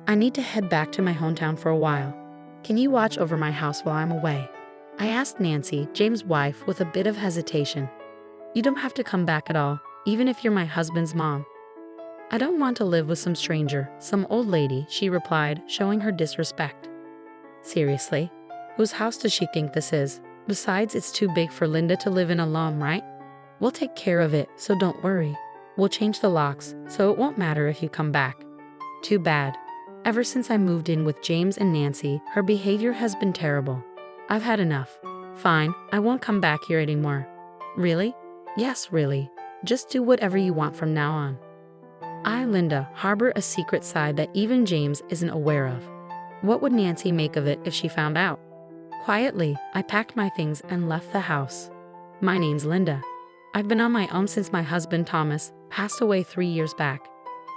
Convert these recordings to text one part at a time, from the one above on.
I need to head back to my hometown for a while. Can you watch over my house while I'm away? I asked Nancy, James' wife, with a bit of hesitation. You don't have to come back at all, even if you're my husband's mom. I don't want to live with some stranger, some old lady, she replied, showing her disrespect. Seriously? Whose house does she think this is? Besides, it's too big for Linda to live in alone, right? We'll take care of it, so don't worry. We'll change the locks, so it won't matter if you come back. Too bad. Ever since I moved in with James and Nancy, her behavior has been terrible. I've had enough. Fine, I won't come back here anymore. Really? Yes, really. Just do whatever you want from now on. I, Linda, harbor a secret side that even James isn't aware of. What would Nancy make of it if she found out? Quietly, I packed my things and left the house. My name's Linda. I've been on my own since my husband Thomas passed away 3 years back.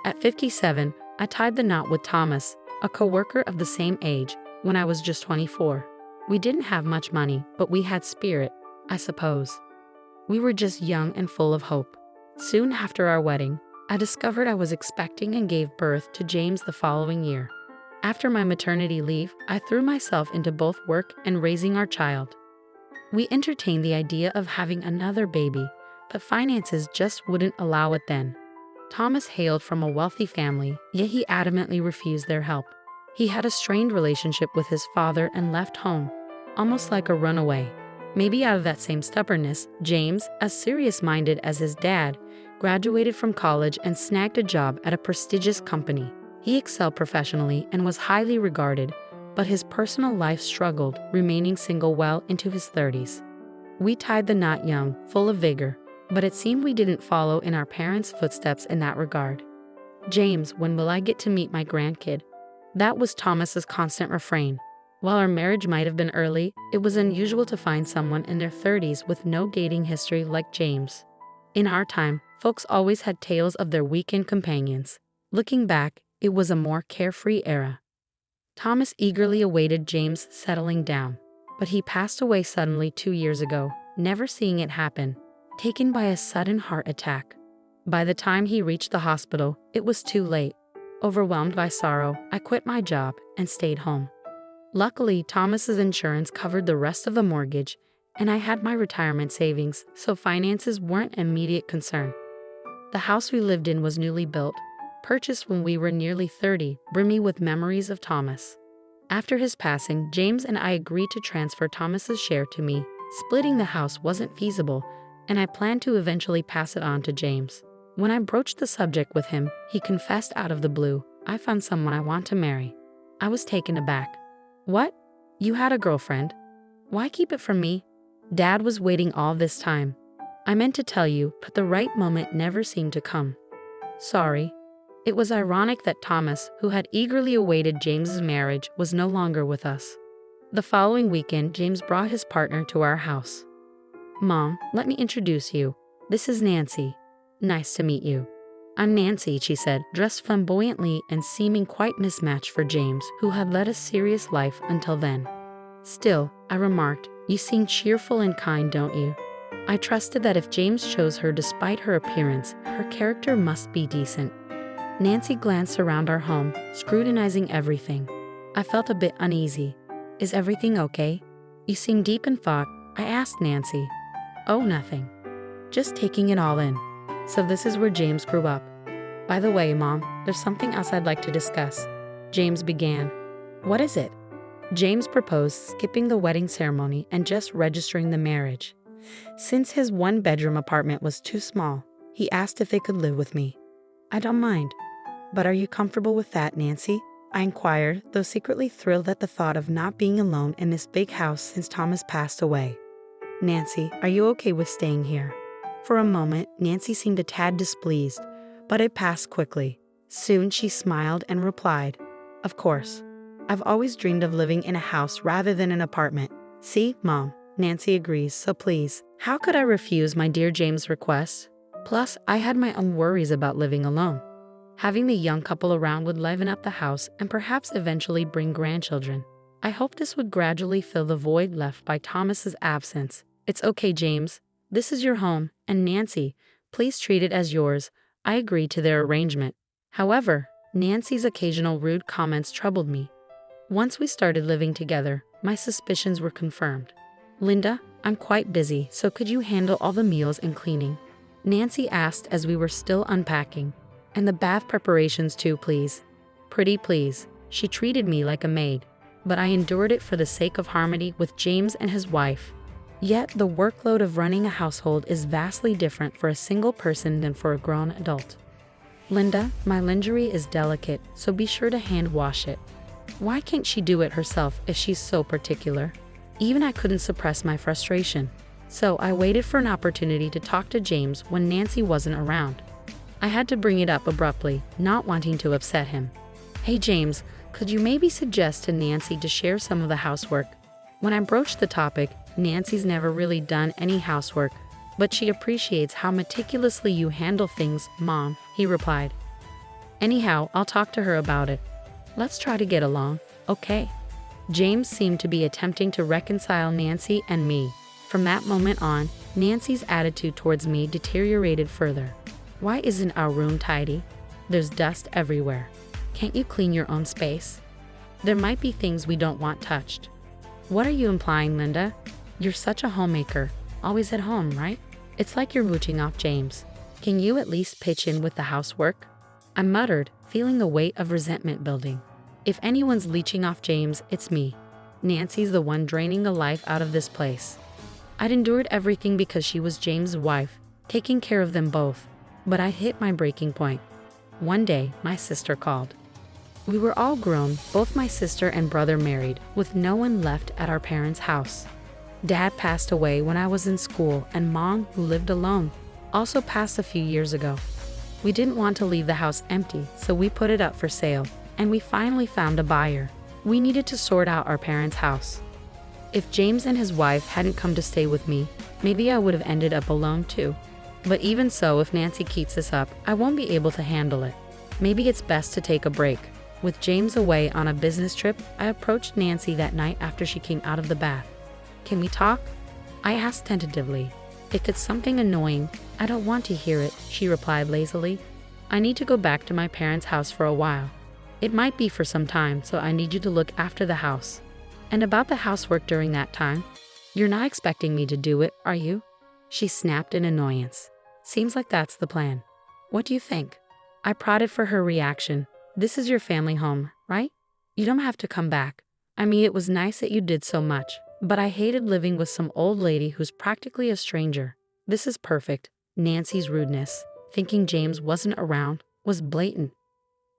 At 57, I tied the knot with Thomas, a coworker of the same age, when I was just 24. We didn't have much money, but we had spirit, I suppose. We were just young and full of hope. Soon after our wedding, I discovered I was expecting and gave birth to James the following year. After my maternity leave, I threw myself into both work and raising our child. We entertained the idea of having another baby, but finances just wouldn't allow it then. Thomas hailed from a wealthy family, yet he adamantly refused their help. He had a strained relationship with his father and left home, almost like a runaway. Maybe out of that same stubbornness, James, as serious-minded as his dad, graduated from college and snagged a job at a prestigious company. He excelled professionally and was highly regarded, but his personal life struggled, remaining single well into his 30s. We tied the knot young, full of vigor, but it seemed we didn't follow in our parents' footsteps in that regard. James, when will I get to meet my grandkid? That was Thomas's constant refrain. While our marriage might have been early, it was unusual to find someone in their 30s with no dating history like James. In our time, folks always had tales of their weekend companions. Looking back, it was a more carefree era. Thomas eagerly awaited James settling down, but he passed away suddenly 2 years ago, never seeing it happen, taken by a sudden heart attack. By the time he reached the hospital, it was too late. Overwhelmed by sorrow, I quit my job and stayed home. Luckily, Thomas's insurance covered the rest of the mortgage, and I had my retirement savings, so finances weren't an immediate concern. The house we lived in was newly built, purchased when we were nearly 30, brimming with memories of Thomas. After his passing, James and I agreed to transfer Thomas's share to me. Splitting the house wasn't feasible, and I planned to eventually pass it on to James. When I broached the subject with him, he confessed out of the blue, "I found someone I want to marry." I was taken aback. "What? You had a girlfriend? Why keep it from me?" Dad was waiting all this time. I meant to tell you, but the right moment never seemed to come. Sorry. It was ironic that Thomas, who had eagerly awaited James's marriage, was no longer with us. The following weekend, James brought his partner to our house. "Mom, let me introduce you. This is Nancy. Nice to meet you." "I'm Nancy," she said, dressed flamboyantly and seeming quite mismatched for James, who had led a serious life until then. "Still," I remarked, "you seem cheerful and kind, don't you?" I trusted that if James chose her despite her appearance, her character must be decent. Nancy glanced around our home, scrutinizing everything. I felt a bit uneasy. "Is everything okay? You seem deep in thought," I asked Nancy. "Oh, nothing. Just taking it all in. So this is where James grew up. By the way, Mom, there's something else I'd like to discuss." James began. "What is it?" James proposed skipping the wedding ceremony and just registering the marriage. Since his one-bedroom apartment was too small, he asked if they could live with me. "I don't mind. But are you comfortable with that, Nancy?" I inquired, though secretly thrilled at the thought of not being alone in this big house since Thomas passed away. "Nancy, are you okay with staying here?" For a moment, Nancy seemed a tad displeased, but it passed quickly. Soon she smiled and replied, "Of course. I've always dreamed of living in a house rather than an apartment." "See, Mom, Nancy agrees, so please, how could I refuse my dear James' request? Plus, I had my own worries about living alone. Having the young couple around would liven up the house and perhaps eventually bring grandchildren. I hoped this would gradually fill the void left by Thomas's absence. "It's okay, James. This is your home, and Nancy, please treat it as yours." I agreed to their arrangement. However, Nancy's occasional rude comments troubled me. Once we started living together, my suspicions were confirmed. Linda, I'm quite busy, so could you handle all the meals and cleaning? Nancy asked as we were still unpacking. And the bath preparations too, please. Pretty please. She treated me like a maid, but I endured it for the sake of harmony with James and his wife. Yet the workload of running a household is vastly different for a single person than for a grown adult. Linda, my lingerie is delicate, so be sure to hand wash it. Why can't she do it herself if she's so particular? Even I couldn't suppress my frustration. So I waited for an opportunity to talk to James when Nancy wasn't around. I had to bring it up abruptly, not wanting to upset him. Hey James, could you maybe suggest to Nancy to share some of the housework? When I broached the topic, Nancy's never really done any housework, but she appreciates how meticulously you handle things, Mom, he replied. Anyhow, I'll talk to her about it. Let's try to get along, okay? James seemed to be attempting to reconcile Nancy and me. From that moment on, Nancy's attitude towards me deteriorated further. Why isn't our room tidy? There's dust everywhere. Can't you clean your own space? There might be things we don't want touched. What are you implying, Linda? You're such a homemaker, always at home, right? It's like you're mooching off James. Can you at least pitch in with the housework? I muttered, feeling the weight of resentment building. If anyone's leeching off James, it's me. Nancy's the one draining the life out of this place. I'd endured everything because she was James' wife, taking care of them both. But I hit my breaking point. One day, my sister called. We were all grown, both my sister and brother married, with no one left at our parents' house. Dad passed away when I was in school, and Mom, who lived alone, also passed a few years ago. We didn't want to leave the house empty, so we put it up for sale, and we finally found a buyer. We needed to sort out our parents' house. If James and his wife hadn't come to stay with me, maybe I would have ended up alone too. But even so, if Nancy keeps this up, I won't be able to handle it. Maybe it's best to take a break. With James away on a business trip, I approached Nancy that night after she came out of the bath. Can we talk? I asked tentatively. If it's something annoying, I don't want to hear it, she replied lazily. I need to go back to my parents' house for a while. It might be for some time, so I need you to look after the house. And about the housework during that time? You're not expecting me to do it, are you? She snapped in annoyance. Seems like that's the plan. What do you think? I prodded for her reaction. This is your family home, right? You don't have to come back. I mean, it was nice that you did so much, but I hated living with some old lady who's practically a stranger. This is perfect. Nancy's rudeness, thinking James wasn't around, was blatant.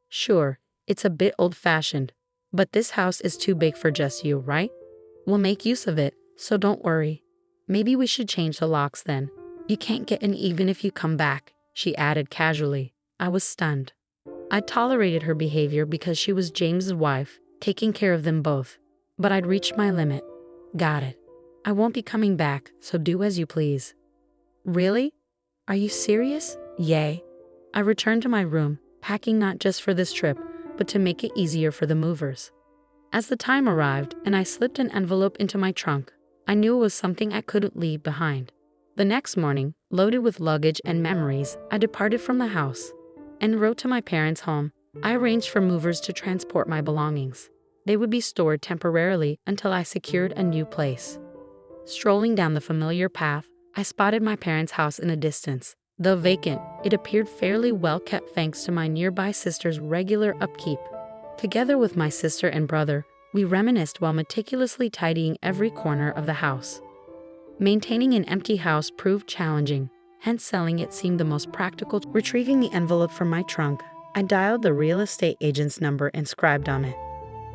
Sure, it's a bit old-fashioned, but this house is too big for just you, right? We'll make use of it, so don't worry. Maybe we should change the locks then. You can't get in even if you come back, she added casually. I was stunned. I tolerated her behavior because she was James's wife, taking care of them both. But I'd reached my limit. Got it. I won't be coming back, so do as you please. Really? Are you serious? Yay. I returned to my room, packing not just for this trip, but to make it easier for the movers. As the time arrived and I slipped an envelope into my trunk, I knew it was something I couldn't leave behind. The next morning, loaded with luggage and memories, I departed from the house. En route to my parents' home, I arranged for movers to transport my belongings. They would be stored temporarily until I secured a new place. Strolling down the familiar path, I spotted my parents' house in the distance. Though vacant, it appeared fairly well kept thanks to my nearby sister's regular upkeep. Together with my sister and brother, we reminisced while meticulously tidying every corner of the house. Maintaining an empty house proved challenging, hence selling it seemed the most practical. Retrieving the envelope from my trunk, I dialed the real estate agent's number inscribed on it.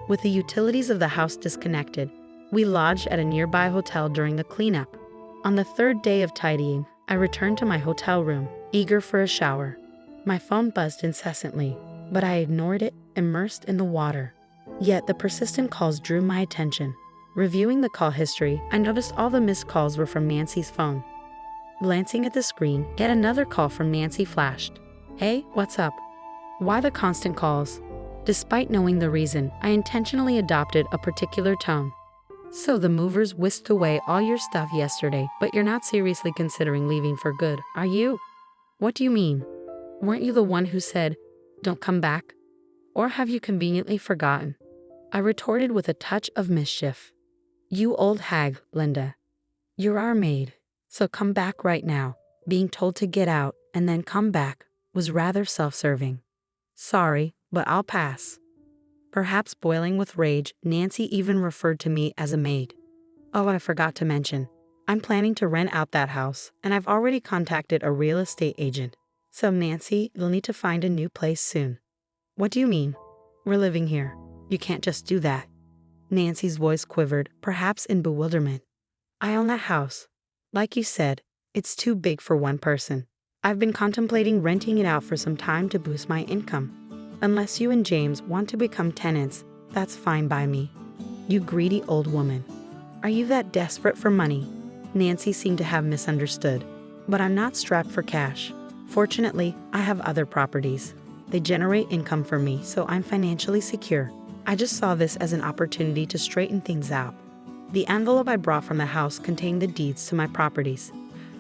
With the utilities of the house disconnected, we lodged at a nearby hotel during the cleanup. On the third day of tidying, I returned to my hotel room, eager for a shower. My phone buzzed incessantly, but I ignored it, immersed in the water. Yet the persistent calls drew my attention. Reviewing the call history, I noticed all the missed calls were from Nancy's phone. Glancing at the screen, yet another call from Nancy flashed. Hey, what's up? Why the constant calls? Despite knowing the reason, I intentionally adopted a particular tone. So the movers whisked away all your stuff yesterday, but you're not seriously considering leaving for good, are you? What do you mean? Weren't you the one who said, don't come back? Or have you conveniently forgotten? I retorted with a touch of mischief. You old hag, Linda. You're our maid, so come back right now. Being told to get out and then come back was rather self-serving. Sorry, but I'll pass. Perhaps boiling with rage, Nancy even referred to me as a maid. Oh, I forgot to mention, I'm planning to rent out that house, and I've already contacted a real estate agent. So Nancy, you'll need to find a new place soon. What do you mean? We're living here. You can't just do that. Nancy's voice quivered, perhaps in bewilderment. I own that house. Like you said, it's too big for one person. I've been contemplating renting it out for some time to boost my income. Unless you and James want to become tenants, that's fine by me. You greedy old woman. Are you that desperate for money? Nancy seemed to have misunderstood. But I'm not strapped for cash. Fortunately, I have other properties. They generate income for me, so I'm financially secure. I just saw this as an opportunity to straighten things out. The envelope I brought from the house contained the deeds to my properties.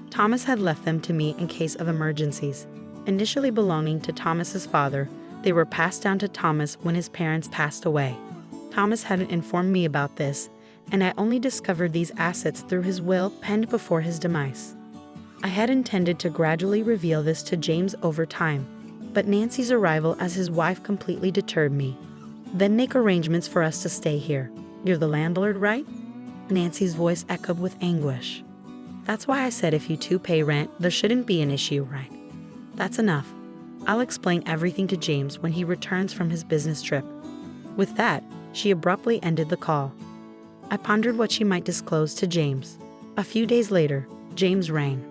Thomas had left them to me in case of emergencies. Initially belonging to Thomas's father, they were passed down to Thomas when his parents passed away. Thomas hadn't informed me about this, and I only discovered these assets through his will penned before his demise. I had intended to gradually reveal this to James over time, but Nancy's arrival as his wife completely deterred me. Then make arrangements for us to stay here. You're the landlord, right? Nancy's voice echoed with anguish. That's why I said if you two pay rent, there shouldn't be an issue, right? That's enough. I'll explain everything to James when he returns from his business trip. With that, she abruptly ended the call. I pondered what she might disclose to James. A few days later, James rang.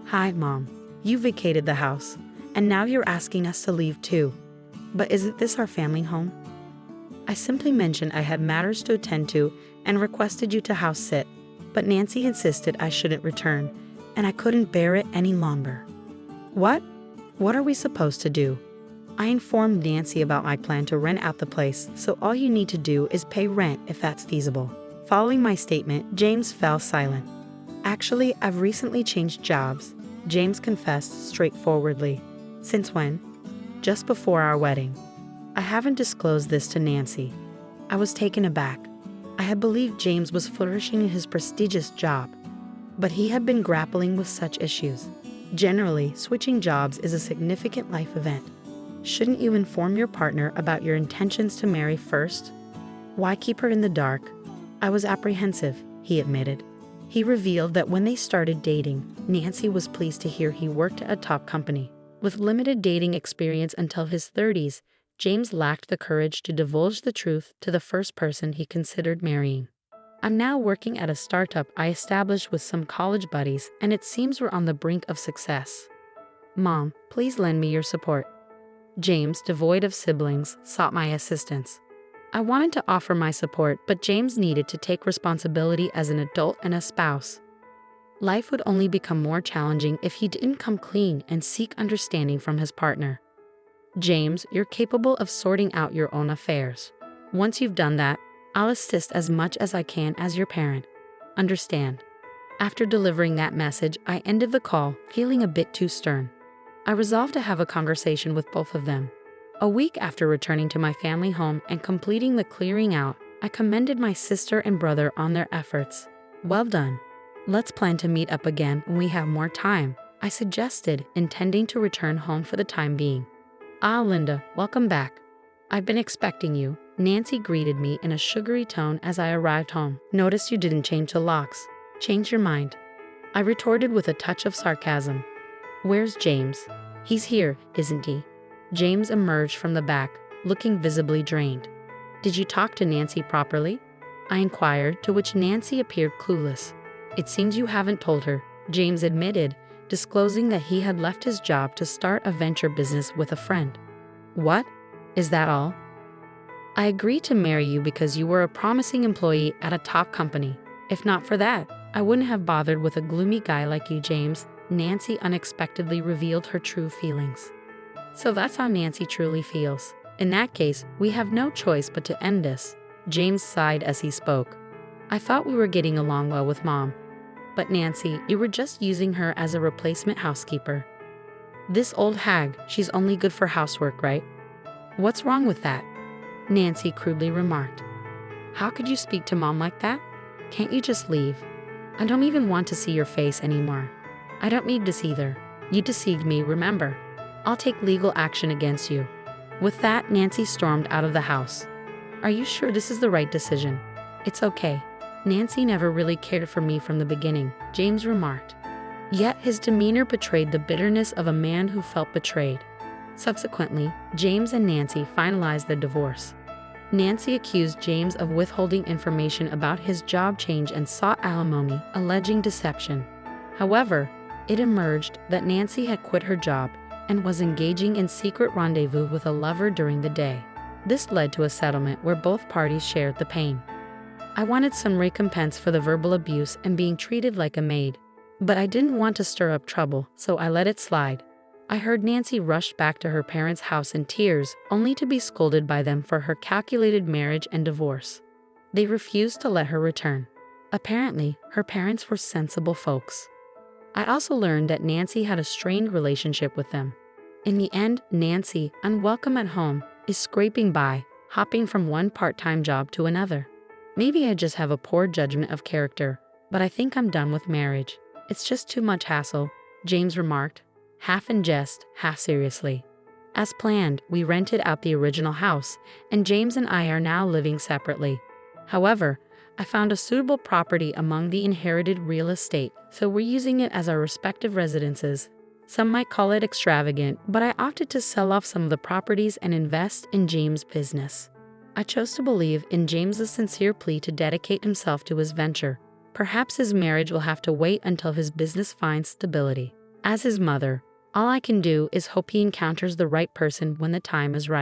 Hi, Mom. You vacated the house, and now you're asking us to leave too. But isn't this our family home? I simply mentioned I had matters to attend to and requested you to house sit, but Nancy insisted I shouldn't return, and I couldn't bear it any longer. What? What are we supposed to do? I informed Nancy about my plan to rent out the place, so all you need to do is pay rent if that's feasible. Following my statement, James fell silent. Actually, I've recently changed jobs, James confessed straightforwardly. Since when? Just before our wedding. I haven't disclosed this to Nancy. I was taken aback. I had believed James was flourishing in his prestigious job, but he had been grappling with such issues. Generally, switching jobs is a significant life event. Shouldn't you inform your partner about your intentions to marry first? Why keep her in the dark? I was apprehensive, he admitted. He revealed that when they started dating, Nancy was pleased to hear he worked at a top company. With limited dating experience until his 30s, James lacked the courage to divulge the truth to the first person he considered marrying. I'm now working at a startup I established with some college buddies, and it seems we're on the brink of success. Mom, please lend me your support. James, devoid of siblings, sought my assistance. I wanted to offer my support, but James needed to take responsibility as an adult and a spouse. Life would only become more challenging if he didn't come clean and seek understanding from his partner. James, you're capable of sorting out your own affairs. Once you've done that, I'll assist as much as I can as your parent. Understand? After delivering that message, I ended the call, feeling a bit too stern. I resolved to have a conversation with both of them. A week after returning to my family home and completing the clearing out, I commended my sister and brother on their efforts. Well done. Let's plan to meet up again when we have more time, I suggested, intending to return home for the time being. Ah, Linda, welcome back. I've been expecting you, Nancy greeted me in a sugary tone as I arrived home. Notice you didn't change the locks. Change your mind. I retorted with a touch of sarcasm. Where's James? He's here, isn't he? James emerged from the back, looking visibly drained. Did you talk to Nancy properly? I inquired, to which Nancy appeared clueless. It seems you haven't told her, James admitted, disclosing that he had left his job to start a venture business with a friend. What? Is that all? I agreed to marry you because you were a promising employee at a top company. If not for that, I wouldn't have bothered with a gloomy guy like you, James. Nancy unexpectedly revealed her true feelings. So that's how Nancy truly feels. In that case, we have no choice but to end this. James sighed as he spoke. I thought we were getting along well with Mom. But Nancy, you were just using her as a replacement housekeeper. This old hag, she's only good for housework, right? What's wrong with that? Nancy crudely remarked. How could you speak to Mom like that? Can't you just leave? I don't even want to see your face anymore. I don't need this either. You deceived me, remember? I'll take legal action against you. With that, Nancy stormed out of the house. Are you sure this is the right decision? It's okay. Nancy never really cared for me from the beginning, James remarked. Yet his demeanor betrayed the bitterness of a man who felt betrayed. Subsequently, James and Nancy finalized their divorce. Nancy accused James of withholding information about his job change and sought alimony, alleging deception. However, it emerged that Nancy had quit her job and was engaging in secret rendezvous with a lover during the day. This led to a settlement where both parties shared the pain. I wanted some recompense for the verbal abuse and being treated like a maid, but I didn't want to stir up trouble, so I let it slide. I heard Nancy rushed back to her parents' house in tears, only to be scolded by them for her calculated marriage and divorce. They refused to let her return. Apparently, her parents were sensible folks. I also learned that Nancy had a strained relationship with them. In the end, Nancy, unwelcome at home, is scraping by, hopping from one part-time job to another. Maybe I just have a poor judgment of character, but I think I'm done with marriage. It's just too much hassle, James remarked, half in jest, half seriously. As planned, we rented out the original house, and James and I are now living separately. However, I found a suitable property among the inherited real estate, so we're using it as our respective residences. Some might call it extravagant, but I opted to sell off some of the properties and invest in James' business. I chose to believe in James's sincere plea to dedicate himself to his venture. Perhaps his marriage will have to wait until his business finds stability. As his mother, all I can do is hope he encounters the right person when the time is right.